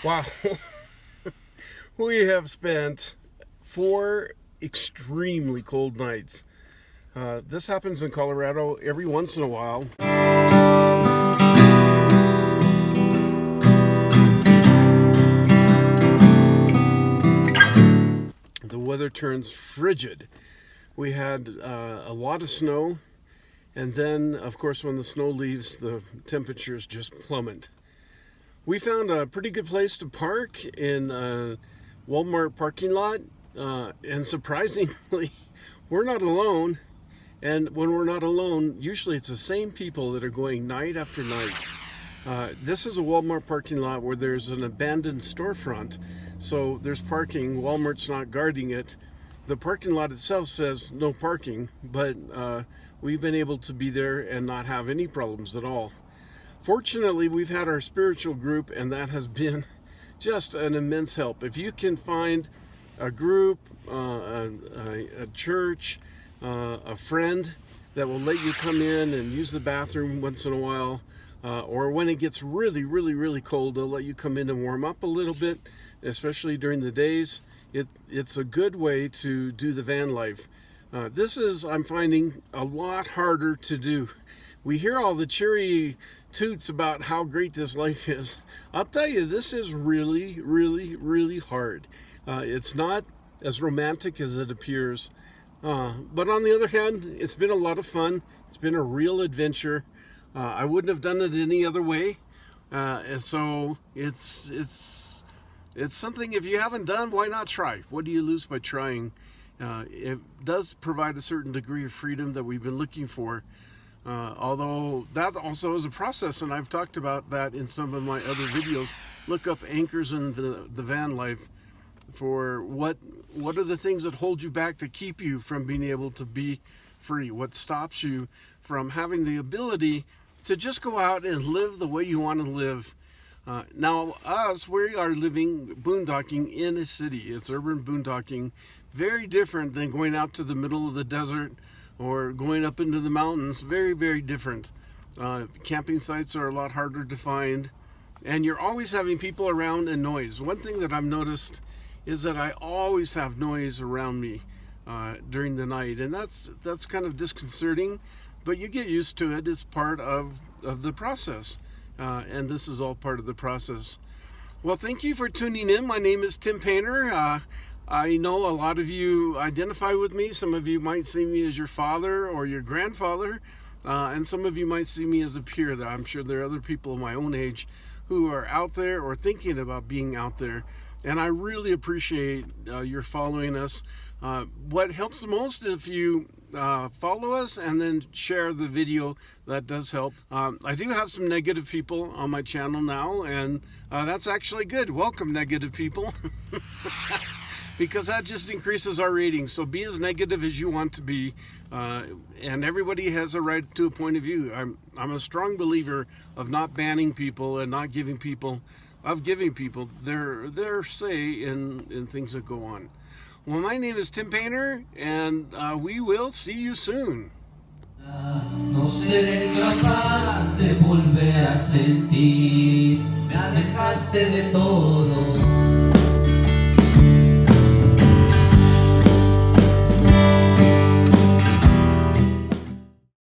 Wow, we have spent 4 extremely cold nights. This happens in Colorado every once in a while. The weather turns frigid. We had a lot of snow, and then, of course, when the snow leaves, the temperatures just plummet. We found a pretty good place to park in a Walmart parking lot, and surprisingly, we're not alone. And when we're not alone, usually it's the same people that are going night after night. This is a Walmart parking lot where there's an abandoned storefront, so there's parking. Walmart's not guarding it. The parking lot itself says no parking, but we've been able to be there and not have any problems at all. Fortunately, we've had our spiritual group, and that has been just an immense help. If you can find a group, a church, a friend that will let you come in and use the bathroom once in a while, or when it gets really, really, really cold, they'll let you come in and warm up a little bit, especially during the days. It's a good way to do the van life. This is, I'm finding, a lot harder to do. We hear all the cheery toots about how great this life is. I'll tell you, this is really, really, really hard. It's not as romantic as it appears. But on the other hand, it's been a lot of fun. It's been a real adventure. I wouldn't have done it any other way. And so it's something, if you haven't done, why not try? What do you lose by trying? It does provide a certain degree of freedom that we've been looking for. Although that also is a process, and I've talked about that in some of my other videos. Look up anchors in the van life for what are the things that hold you back, that keep you from being able to be free. What stops you from having the ability to just go out and live the way you want to live. Now, we are living boondocking in a city. It's urban boondocking, very different than going out to the middle of the desert or going up into the mountains. Very, very different. Camping sites are a lot harder to find, and you're always having people around and noise. One thing that I've noticed is that I always have noise around me during the night, and that's kind of disconcerting, but you get used to it. It's part of the process, and this is all part of the process. Well, thank you for tuning in. My name is Tim Paynter. I know a lot of you identify with me. Some of you might see me as your father or your grandfather, and some of you might see me as a peer. I'm sure there are other people my own age who are out there or thinking about being out there, and I really appreciate your following us. What helps the most if you follow us and then share the video. That does help. I do have some negative people on my channel now, and that's actually good. Welcome, negative people. Because that just increases our ratings. So be as negative as you want to be, and everybody has a right to a point of view. I'm a strong believer of not banning people and not giving people their say in things that go on. Well, my name is Tim Paynter, and we will see you soon. No seré capaz de volver a sentir, me alejaste de todo.